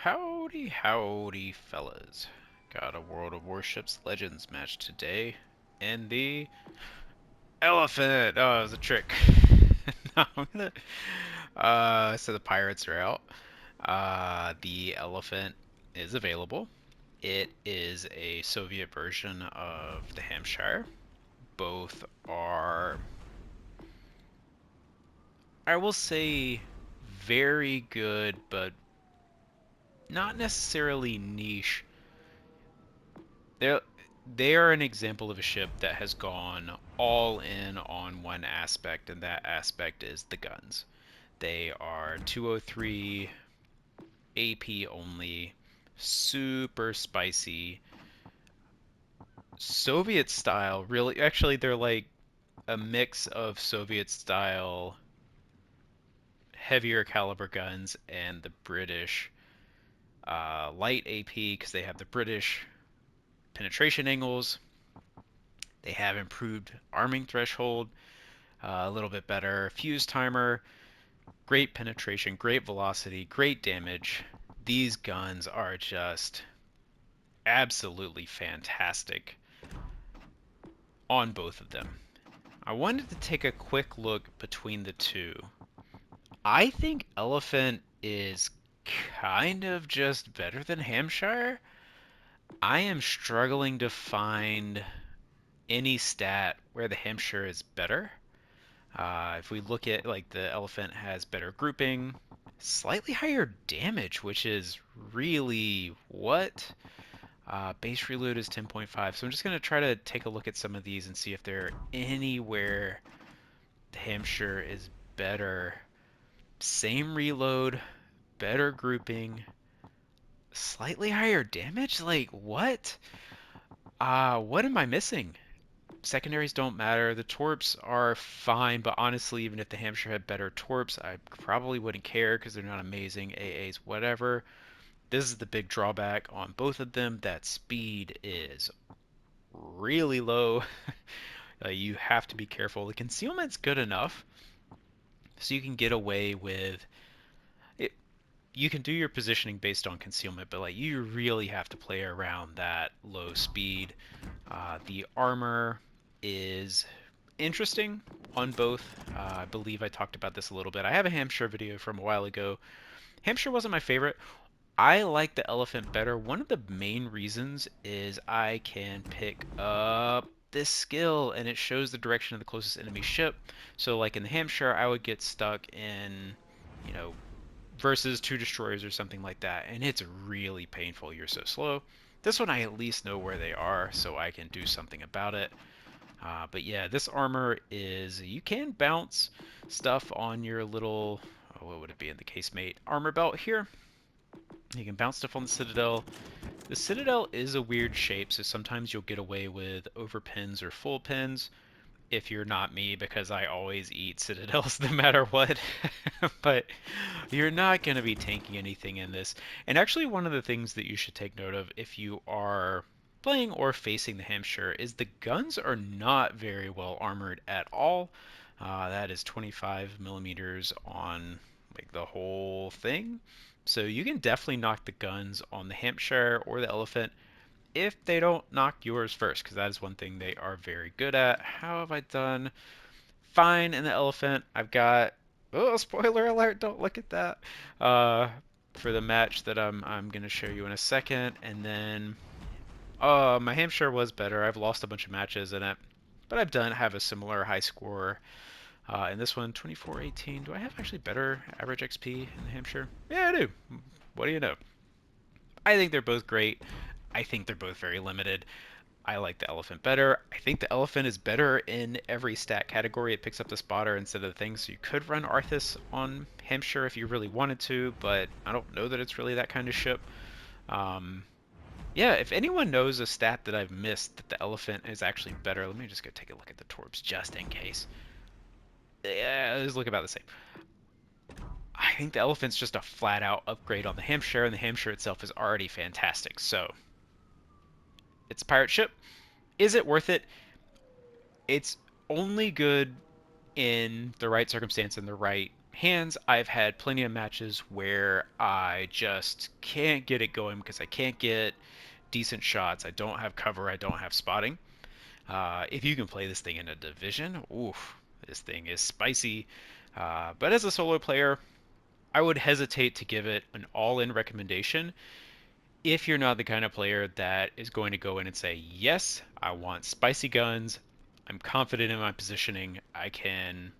Howdy, howdy, fellas. Got a World of Warships Legends match today. And the elephant! Oh, it was a trick. No, so the pirates are out. The elephant is available. It is a Soviet version of the Hampshire. Both are, I will say, very good, but not necessarily niche. They're they are an example of a ship that has gone all in on one aspect, and that aspect is the guns. They are 203 AP only, super spicy, Soviet style. Really, actually, they're like a mix of Soviet style heavier caliber guns and the British light AP because they have the British penetration angles. They have improved arming threshold, a little bit better fuse timer, great penetration, great velocity, great damage. These guns are just absolutely fantastic on both of them. I wanted to take a quick look between the two. I think Elephant is kind of just better than Hampshire. I am struggling to find any stat where the Hampshire is better. If we look at like the elephant has better grouping, slightly higher damage, which is really what? Base reload is 10.5. So I'm just going to try to take a look at some of these and see if they're anywhere the Hampshire is better. Same reload, better grouping, slightly higher damage? Like what? What am I missing? Secondaries don't matter. The torps are fine, but honestly, even if the Hampshire had better torps, I probably wouldn't care because they're not amazing. AAs, whatever. This is the big drawback on both of them, that speed is really low. You have to be careful. The concealment's good enough, so you can get away with it. You can do your positioning based on concealment, but like you really have to play around that low speed. The armor is interesting on both. I believe I talked about this a little bit. I have a Hampshire video from a while ago. Hampshire wasn't my favorite. I like the elephant better. One of the main reasons is I can pick up this skill and it shows the direction of the closest enemy ship. So like in the Hampshire, I would get stuck in, you know, versus two destroyers or something like that, and it's really painful. You're so slow. This one I at least know where they are, so I can do something about it. But yeah, this armor is, you can bounce stuff on your little, oh, what would it be in the casemate armor belt here. You can bounce stuff on the Citadel. The Citadel is a weird shape, so sometimes you'll get away with over pins or full pins if you're not me, because I always eat Citadels no matter what. But you're not going to be tanking anything in this. And actually, one of the things that you should take note of if you are playing or facing the Hampshire is the guns are not very well armored at all. That is 25 millimeters on like the whole thing. So you can definitely knock the guns on the Hampshire or the Elephant if they don't knock yours first, because that is one thing they are very good at. How have I done? Fine in the Elephant. I've got, oh, spoiler alert, don't look at that. Uh, for the match that I'm gonna show you in a second, and then my Hampshire was better. I've lost a bunch of matches in it, but I've done have a similar high score. In this one, 24-18. Do I have actually better average XP in the Hampshire? Yeah, I do. What do you know? I think they're both great. I think they're both very limited. I like the elephant better. I think the elephant is better in every stat category. It picks up the spotter instead of the thing, so you could run Arthas on Hampshire if you really wanted to, but I don't know that it's really that kind of ship. Um, yeah, if anyone knows a stat that I've missed that the elephant is actually better, let me just go take a look at the torps just in case. Yeah, these look about the same. I think the elephant's just a flat out upgrade on the Hampshire, and the Hampshire itself is already fantastic. So it's a pirate ship. Is it worth it? It's only good in the right circumstance and the right hands, I've had plenty of matches where I just can't get it going because I can't get decent shots. I don't have cover. I don't have spotting. If you can play this thing in a division, oof, this thing is spicy. But as a solo player, I would hesitate to give it an all-in recommendation if you're not the kind of player that is going to go in and say, yes, I want spicy guns. I'm confident in my positioning. I can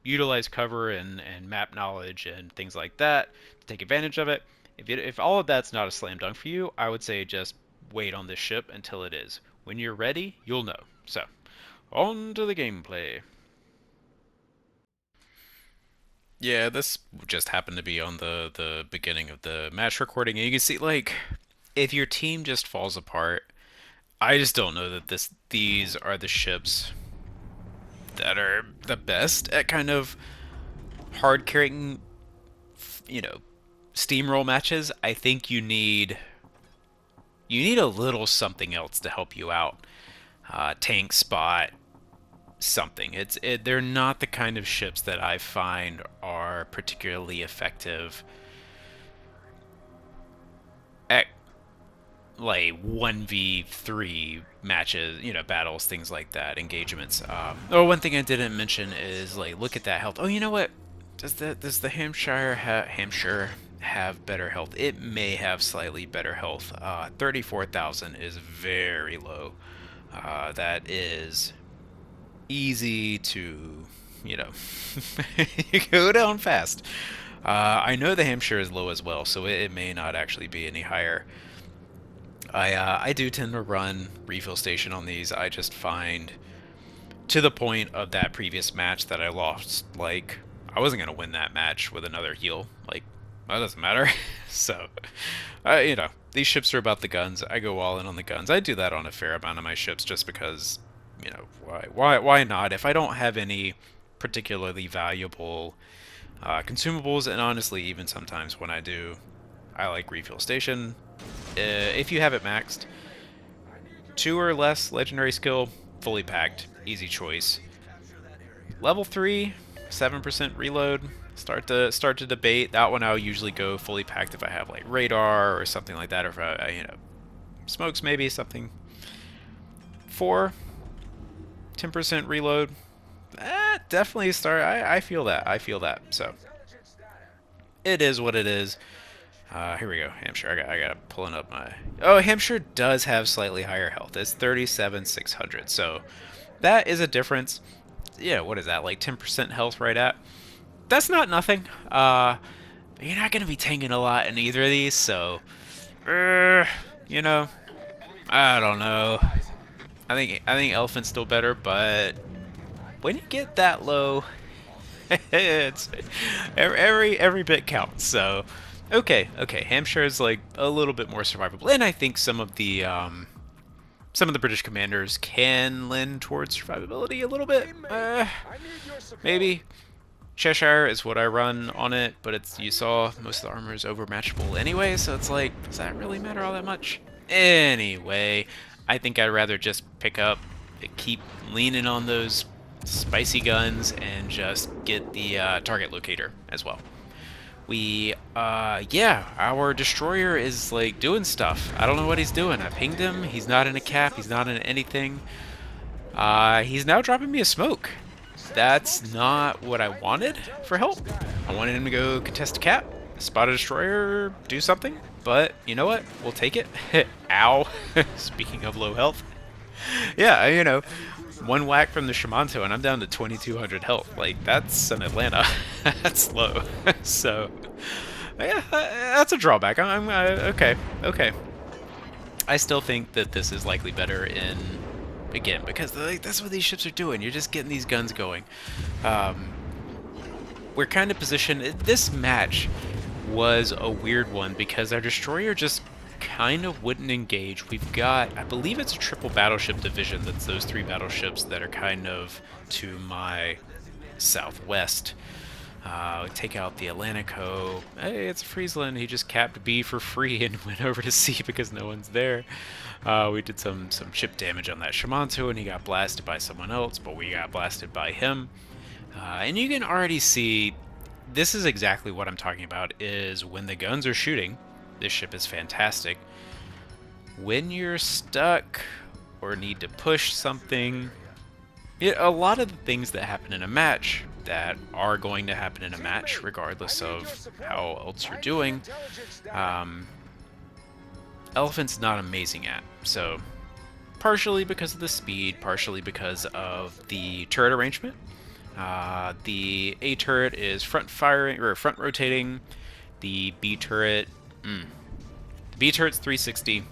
utilize cover and map knowledge and things like that to take advantage of it. If all of that's not a slam dunk for you, I would say just wait on this ship until it is. When you're ready, you'll know. So, on to the gameplay. Yeah, this just happened to be on the beginning of the match recording, and you can see, like, if your team just falls apart, I just don't know that these are the ships that are the best at kind of hard carrying, you know, steamroll matches. I think you need a little something else to help you out. Tank spot, something. They're not the kind of ships that I find are particularly effective at like 1v3 matches, battles, things like that, engagements. One thing I didn't mention is, like, look at that health. Oh, you know what? Does the Hampshire have better health? It may have slightly better health. 34,000 is very low. That is easy to, you go down fast. I know the Hampshire is low as well, so it may not actually be any higher. I do tend to run refill station on these. I just find, to the point of that previous match that I lost, like, I wasn't going to win that match with another heal. Like, that doesn't matter. So, these ships are about the guns. I go all in on the guns. I do that on a fair amount of my ships just because, why not? If I don't have any particularly valuable consumables, and honestly, even sometimes when I do, I like refill station. If you have it maxed, 2 or less legendary skill, fully packed, easy choice. Level 3, 7% reload. Start to debate. That one I'll usually go fully packed if I have like radar or something like that, or if I smokes maybe something. 4, 10% reload. Definitely start. I feel that. I feel that. So it is what it is. Here we go, Hampshire. I gotta pulling up my. Oh, Hampshire does have slightly higher health. It's 37,600. So that is a difference. Yeah, what is that? Like 10% health right at. That's not nothing. But you're not gonna be tanking a lot in either of these, so I don't know. I think Elephant's still better, but when you get that low, it's every bit counts. So. Okay, Hampshire is like a little bit more survivable, and I think some of the British commanders can lend towards survivability a little bit. Maybe Cheshire is what I run on it, but you saw most of the armor is overmatchable anyway, so it's like, does that really matter all that much? Anyway, I think I'd rather just keep leaning on those spicy guns and just get the target locator as well. Our destroyer is, like, doing stuff. I don't know what he's doing. I pinged him. He's not in a cap. He's not in anything. He's now dropping me a smoke. That's not what I wanted for help. I wanted him to go contest a cap, spot a destroyer, do something. But, you know what? We'll take it. Ow. Speaking of low health. Yeah, one whack from the Shimanto and I'm down to 2,200 health. Like, that's an Atlanta. That's low. So, yeah, that's a drawback. Okay. I still think that this is likely better again, because that's what these ships are doing. You're just getting these guns going. We're kind of positioned. This match was a weird one because our destroyer just kind of wouldn't engage. We've got, I believe it's a triple battleship division. That's those 3 battleships that are kind of to my southwest. Take out the Atlantico. Hey, it's Friesland. He just capped B for free and went over to C because no one's there. We did some ship damage on that Shimanto, and he got blasted by someone else, but we got blasted by him. And you can already see this is exactly what I'm talking about, is when the guns are shooting, this ship is fantastic. When you're stuck or need to push something, a lot of the things that happen in a match that are going to happen in a match, regardless of how else you're doing, Elephant's not amazing at. So, partially because of the speed, partially because of the turret arrangement. The A turret is front firing or front rotating. The B turret, the B turret's 360,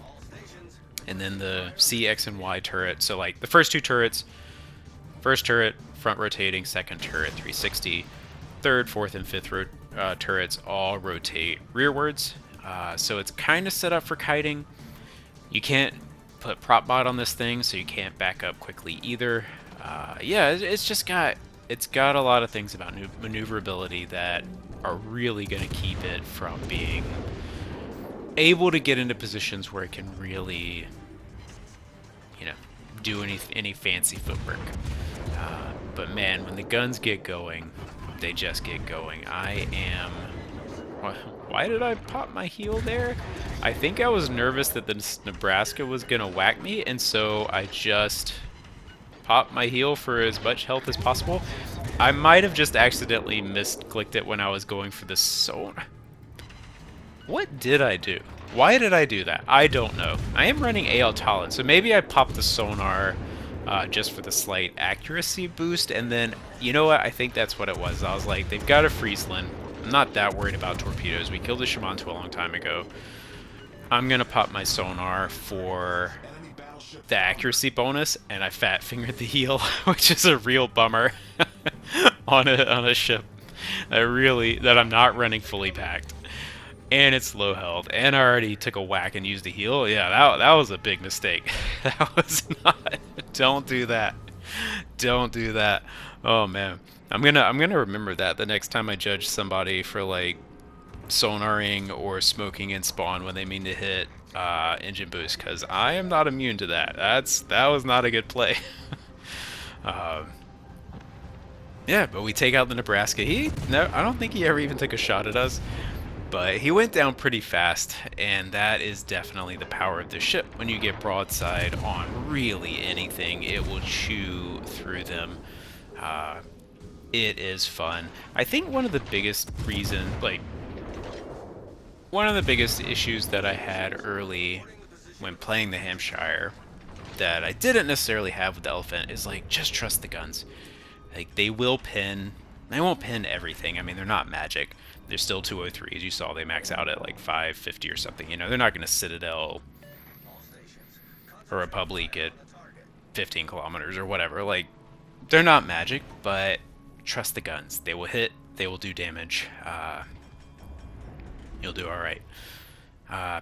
and then the C, X, and Y turret. So like the first two turrets, first turret front rotating, second turret 360, third, fourth, and fifth turrets all rotate rearwards. So it's kind of set up for kiting. You can't put prop bot on this thing, so you can't back up quickly either. Yeah, it's got a lot of things about maneuverability that are really going to keep it from being able to get into positions where it can really, do any fancy footwork. But man, when the guns get going, they just get going. Why did I pop my heel there? I think I was nervous that the Nebraska was gonna whack me, and so I just popped my heel for as much health as possible. I might have just accidentally misclicked it when I was going for the sonar. What did I do? Why did I do that? I don't know. I am running AL Talon, so maybe I popped the sonar just for the slight accuracy boost, and then, you know what? I think that's what it was. I was like, they've got a Friesland. I'm not that worried about torpedoes. We killed the Shamantu a long time ago. I'm gonna pop my sonar for the accuracy bonus, and I fat fingered the heel, which is a real bummer on a ship that I'm not running fully packed. And it's low health, and I already took a whack and used the heal. Yeah, that was a big mistake. That was not. Don't do that. Don't do that. Oh man, I'm gonna remember that the next time I judge somebody for like sonaring or smoking in spawn when they mean to hit engine boost, because I am not immune to that. That was not a good play. Yeah, but we take out the Nebraska. I don't think he ever even took a shot at us. But he went down pretty fast, and that is definitely the power of the ship. When you get broadside on really anything, it will chew through them. It is fun. I think one of the biggest issues that I had early when playing the Hampshire that I didn't necessarily have with the Elephant is like, just trust the guns. Like, they will pin. They won't pin everything. I mean, they're not magic. They're still 203s. You saw they max out at like 550 or something. They're not going to Citadel or Republic at 15 kilometers or whatever. Like, they're not magic, but trust the guns. They will hit. They will do damage. You'll do all right.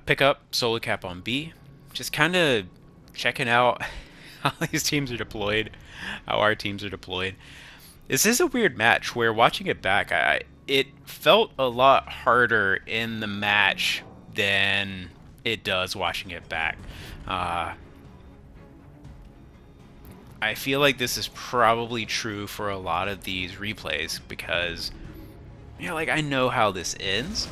Pick up solo cap on B. Just kind of checking out how these teams are deployed, how our teams are deployed. This is a weird match where watching it back, it felt a lot harder in the match than it does watching it back. I feel like this is probably true for a lot of these replays because, like, I know how this ends,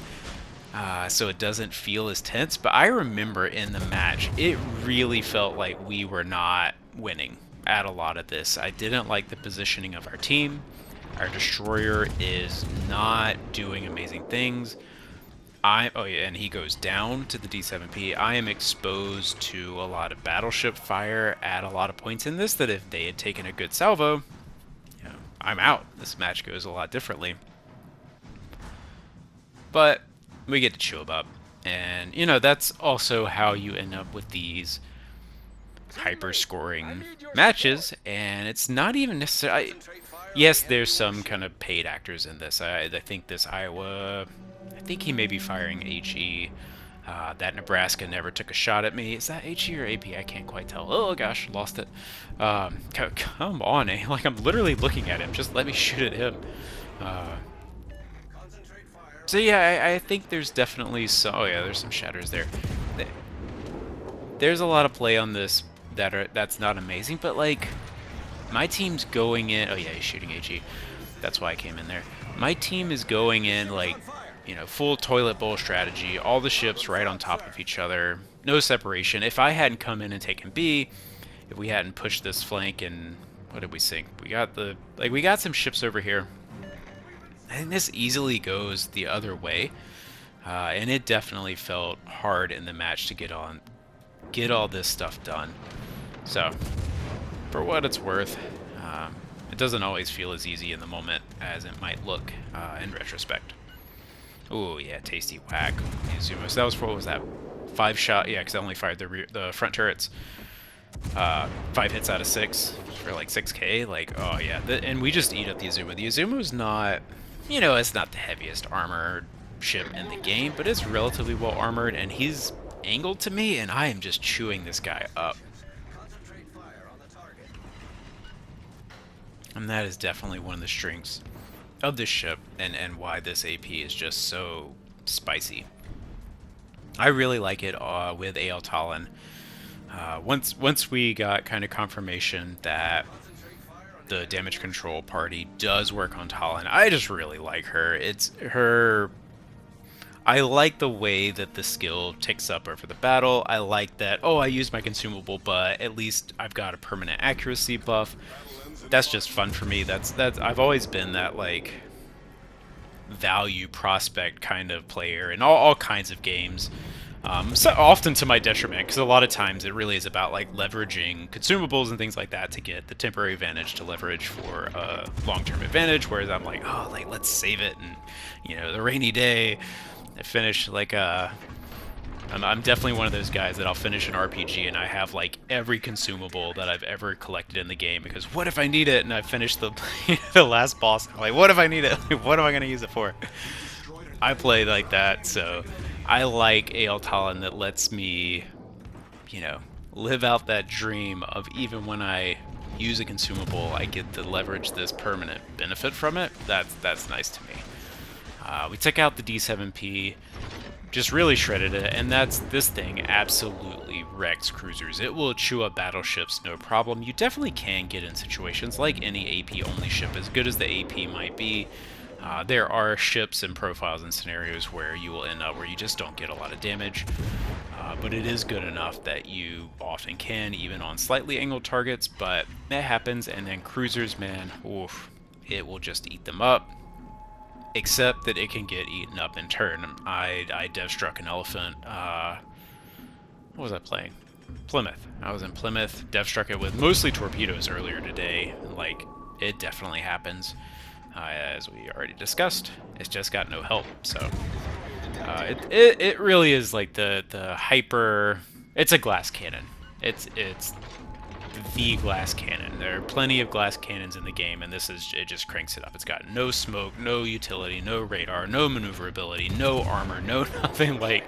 so it doesn't feel as tense, but I remember in the match, it really felt like we were not winning at a lot of this. I didn't like the positioning of our team. Our destroyer is not doing amazing things. And he goes down to the D7P. I am exposed to a lot of battleship fire at a lot of points in this that if they had taken a good salvo, I'm out. This match goes a lot differently. But we get to chill up. And, that's also how you end up with these hyper scoring matches, and it's not even necessarily. Yes, there's some kind of paid actors in this. I think this Iowa, I think he may be firing HE. That Nebraska never took a shot at me. Is that HE or AP? I can't quite tell. Oh gosh, lost it. Come on, eh? Like, I'm literally looking at him. Just let me shoot at him. So yeah, I think there's definitely some. Oh yeah, there's some shatters there. There's a lot of play on this that's not amazing, but like my team's going in. Oh yeah, he's shooting HE. That's why I came in there. My team is going in like, full toilet bowl strategy. All the ships right on top of each other. No separation. If I hadn't come in and taken B, if we hadn't pushed this flank and what did we sink? We got some ships over here. I think this easily goes the other way. And it definitely felt hard in the match to get all this stuff done. So, for what it's worth, it doesn't always feel as easy in the moment as it might look in retrospect. Oh yeah, tasty whack. Zuma. So that was what was that? 5 shot? Yeah, because I only fired the front turrets. 5 hits out of 6 for like 6k. Like, oh yeah, and we just eat up the Azuma. The Azuma's not, it's not the heaviest armored ship in the game, but it's relatively well armored, and he's angled to me, and I am just chewing this guy up. And that is definitely one of the strengths of this ship, and why this AP is just so spicy. I really like it with AL Talon. Once we got kind of confirmation that the damage control party does work on Talon, I just really like her. I like the way that the skill ticks up over the battle. I like that, oh, I used my consumable, but at least I've got a permanent accuracy buff. That's just fun for me. That's I've always been that like value prospect kind of player in all kinds of games. So often to my detriment, because a lot of times it really is about like leveraging consumables and things like that to get the temporary advantage to leverage for a long-term advantage. Whereas I'm like, oh, like let's save it, and the rainy day, I finish like I'm definitely one of those guys that I'll finish an RPG and I have like every consumable that I've ever collected in the game, because what if I need it? And I finished the the last boss. I'm like, what if I need it? What am I gonna use it for? I play like that, so I like AL Talon that lets me, live out that dream of even when I use a consumable, I get to leverage this permanent benefit from it. That's nice to me. We took out the D7P. Just really shredded it, and this thing absolutely wrecks cruisers. It will chew up battleships, no problem. You definitely can get in situations like any AP-only ship, as good as the AP might be. There are ships and profiles and scenarios where you will end up where you just don't get a lot of damage, but it is good enough that you often can, even on slightly angled targets, but that happens. And then cruisers, man, oof, it will just eat them up. Except that it can get eaten up in turn. I dev struck an elephant. What was I playing? Plymouth. I was in Plymouth. Dev struck it with mostly torpedoes earlier today. Like, it definitely happens. As we already discussed, it's just got no help. So it really is like the hyper. It's a glass cannon. It's the glass cannon. There are plenty of glass cannons in the game, and it just cranks it up. It's got no smoke, no utility, no radar, no maneuverability, no armor, no nothing. Like,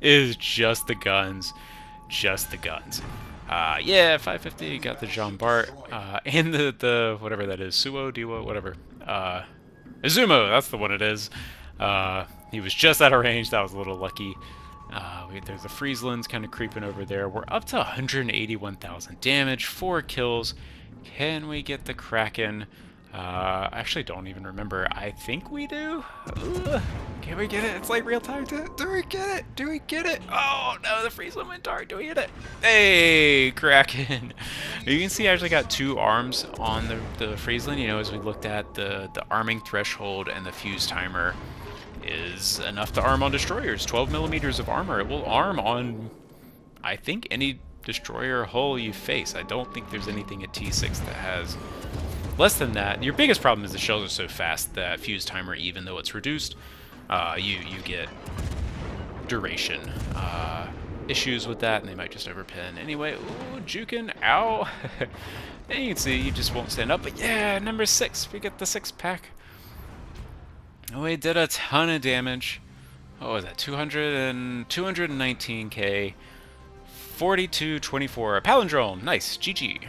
it is just the guns, just the guns. Yeah, 550 got the Jean Bart, and the whatever that is, Suo, Diwo, whatever. Izumo, that's the one it is. He was just out of range. That was a little lucky. There's the Frieslands kind of creeping over there. We're up to 181,000 damage, 4 kills. Can we get the Kraken? I actually don't even remember. I think we do. Can we get it? It's like real time. Do we get it? Do we get it? Oh no, the Friesland went dark. Do we get it? Hey, Kraken! You can see I actually got 2 arms on the Friesland. As we looked at the arming threshold and the fuse timer is enough to arm on destroyers. 12 millimeters of armor. It will arm on, I think, any destroyer hull you face. I don't think there's anything at T6 that has less than that. Your biggest problem is the shells are so fast that fuse timer, even though it's reduced, you get duration issues with that, and they might just overpin. Anyway, ooh, juking, ow. And you can see you just won't stand up, but yeah, number 6, we get the 6-pack. Oh, we did a ton of damage. What was that? 219k. 4224. Palindrome. Nice. GG.